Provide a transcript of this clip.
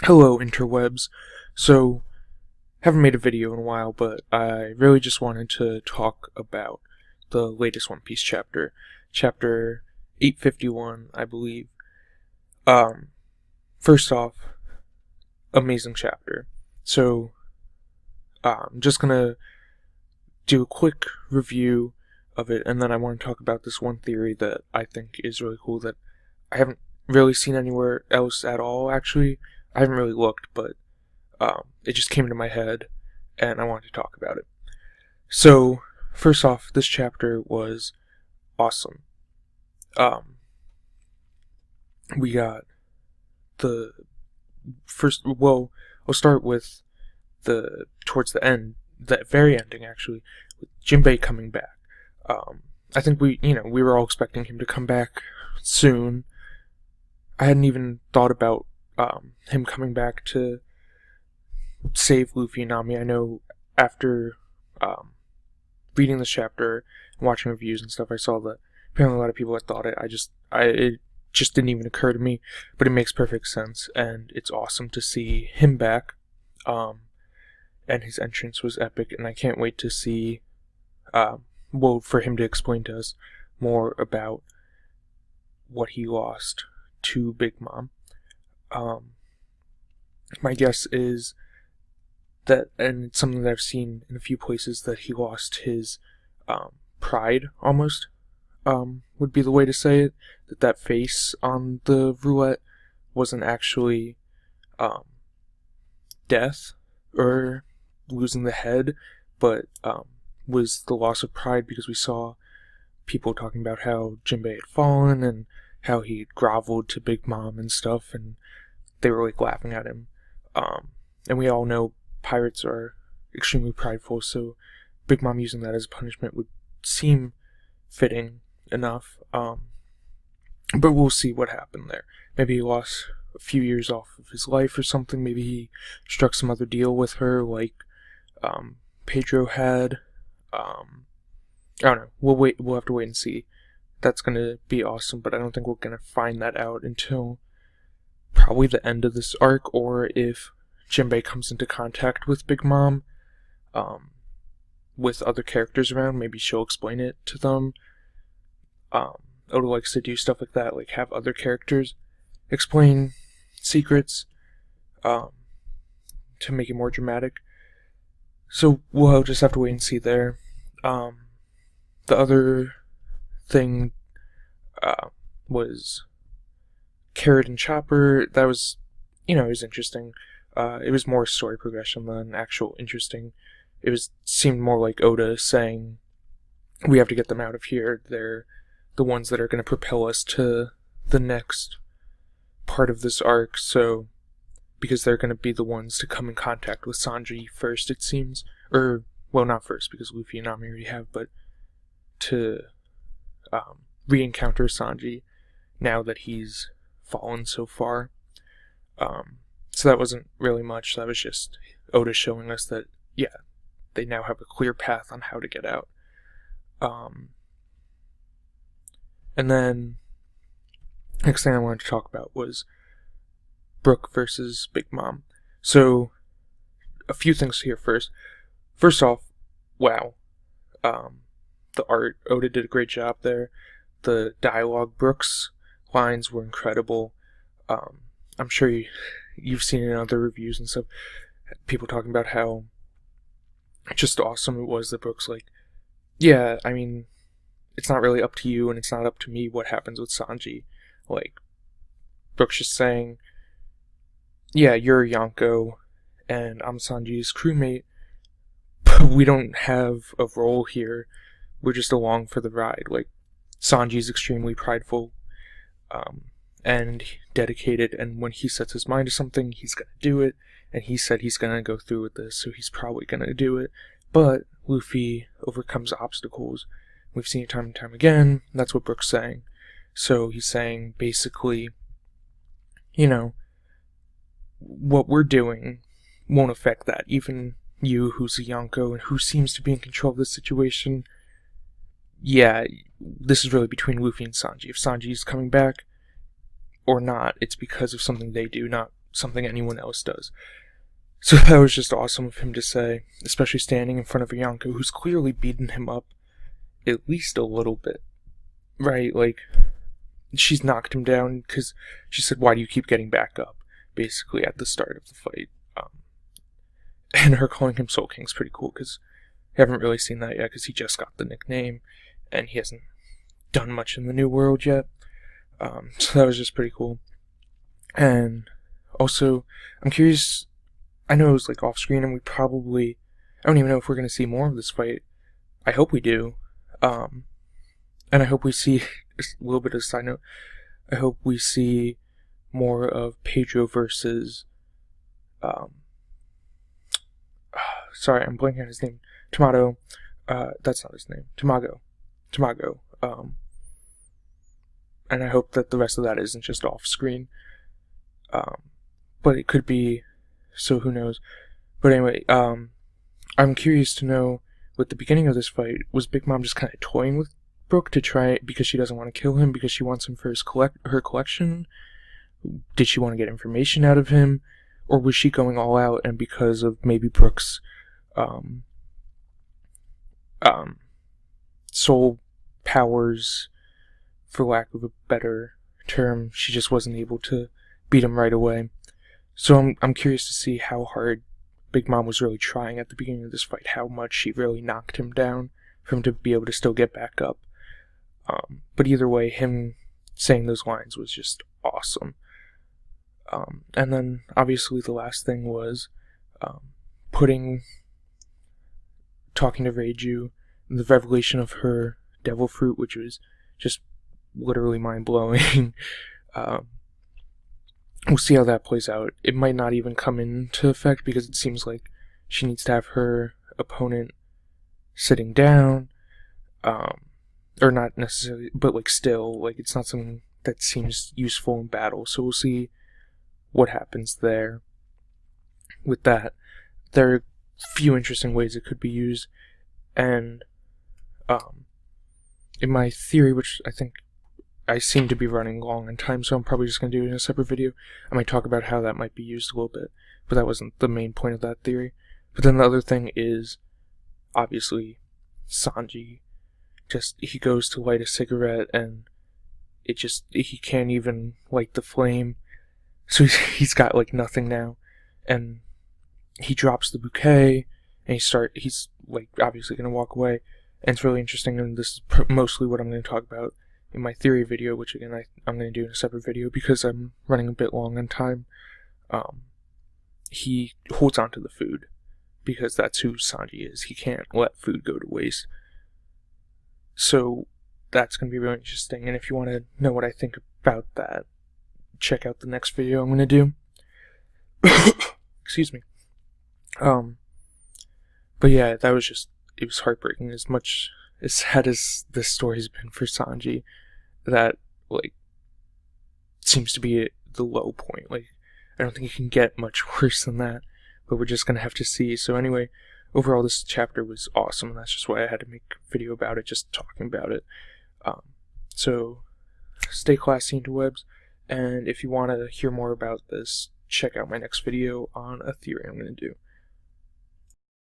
Hello, interwebs. So, haven't made a video in a while, but I really just wanted to talk about the latest One Piece chapter. Chapter 851, I believe. First off, amazing chapter. So, I'm just gonna do a quick review of it, and then I want to talk about this one theory that I think is really cool that I haven't really seen anywhere else at all, actually. I haven't really looked, but it just came into my head, and I wanted to talk about it. So, first off, this chapter was awesome. We got the first, well, I'll start with towards the end, the very ending, actually, with Jinbei coming back. I think we were all expecting him to come back soon. I hadn't even thought about him coming back to save Luffy and Nami. I know after reading this chapter and watching reviews and stuff, I saw that apparently a lot of people had thought it. It just didn't even occur to me, but it makes perfect sense, and it's awesome to see him back. And his entrance was epic, and I can't wait to see, for him to explain to us more about what he lost to Big Mom. My guess is that, and it's something that I've seen in a few places, that he lost his pride, almost, would be the way to say it. That face on the roulette wasn't actually death or losing the head, but was the loss of pride, because we saw people talking about how Jinbei had fallen and how he groveled to Big Mom and stuff, and they were like laughing at him. And we all know pirates are extremely prideful, so Big Mom using that as a punishment would seem fitting enough. But we'll see what happened there. Maybe he lost a few years off of his life or something. Maybe he struck some other deal with her, like Pedro had. I don't know. We'll have to wait and see. That's gonna be awesome, but I don't think we're gonna find that out until probably the end of this arc, or if Jinbei comes into contact with Big Mom, with other characters around, maybe she'll explain it to them. Oda likes to do stuff like that, like have other characters explain secrets, to make it more dramatic. So we'll just have to wait and see there. The other thing was Carrot and Chopper. That was, it was interesting. It was more story progression than actual interesting. Seemed more like Oda saying, we have to get them out of here. They're the ones that are going to propel us to the next part of this arc, so because they're going to be the ones to come in contact with Sanji first, it seems. Or, well, not first, because Luffy and Nami already have, but to re-encounter Sanji now that he's fallen so far. So that wasn't really much. That was just Oda showing us that, yeah, they now have a clear path on how to get out. And then, next thing I wanted to talk about was Brook versus Big Mom. So, a few things here first. First off, wow. The art, Oda did a great job there. The dialogue, Brook's lines were incredible. I'm sure you've seen it in other reviews and stuff, people talking about how just awesome it was that Brook's like, yeah, I mean, it's not really up to you, and it's not up to me what happens with Sanji. Like, Brook's just saying, yeah, you're a Yonko, and I'm Sanji's crewmate, but we don't have a role here. We're just along for the ride. Like, Sanji's extremely prideful, and dedicated, and when he sets his mind to something, he's gonna do it, and he said he's gonna go through with this, so he's probably gonna do it. But Luffy overcomes obstacles. We've seen it time and time again. That's what Brook's saying. So he's saying, basically, what we're doing won't affect that. Even you, who's a Yonko, and who seems to be in control of this situation, yeah, this is really between Luffy and Sanji. If Sanji's coming back or not, it's because of something they do, not something anyone else does. So that was just awesome of him to say, especially standing in front of Bianca, who's clearly beaten him up at least a little bit, right? Like, she's knocked him down because she said, "Why do you keep getting back up?" Basically at the start of the fight. And her calling him Soul King's pretty cool because I haven't really seen that yet because he just got the nickname and he hasn't done much in the New World yet. So that was just pretty cool. And also, I'm curious. I know it was like off screen, and I don't even know if we're going to see more of this fight. I hope we do. And I hope we see, a little bit of a side note, I hope we see more of Pedro versus, sorry, I'm blanking on his name. Tomato, that's not his name. Tamago. And I hope that the rest of that isn't just off screen. But it could be, so who knows. But anyway, I'm curious to know, with the beginning of this fight, was Big Mom just kind of toying with Brooke to try, because she doesn't want to kill him, because she wants him for her collection? Did she want to get information out of him? Or was she going all out, and because of maybe Brooke's soul powers, for lack of a better term, she just wasn't able to beat him right away? So I'm curious to see how hard Big Mom was really trying at the beginning of this fight, how much she really knocked him down for him to be able to still get back up. But either way, him saying those lines was just awesome. And then, obviously, the last thing was talking to Reiju, the revelation of her devil fruit, which was just literally mind-blowing. We'll see how that plays out. It might not even come into effect because it seems like she needs to have her opponent sitting down, or not necessarily, but like still, like it's not something that seems useful in battle. So we'll see what happens there with that. There are a few interesting ways it could be used, and in my theory, which I think I seem to be running long on time, so I'm probably just going to do it in a separate video. I might talk about how that might be used a little bit, but that wasn't the main point of that theory. But then the other thing is, obviously, Sanji. He goes to light a cigarette, and he can't even light the flame, so he's got, like, nothing now. And he drops the bouquet, and he's, like, obviously going to walk away. And it's really interesting, and this is mostly what I'm going to talk about in my theory video, which again I'm going to do in a separate video because I'm running a bit long on time. He holds on to the food because that's who Sanji is. He can't let food go to waste. So that's going to be really interesting, and if you want to know what I think about that, check out the next video I'm going to do. Excuse me. But yeah, it was heartbreaking. As much as sad as this story's been for Sanji, that, like, seems to be the low point. Like, I don't think it can get much worse than that, but we're just gonna have to see. So anyway, overall this chapter was awesome, and that's just why I had to make a video about it, just talking about it. So, stay classy, interwebs, and if you want to hear more about this, check out my next video on a theory I'm gonna do.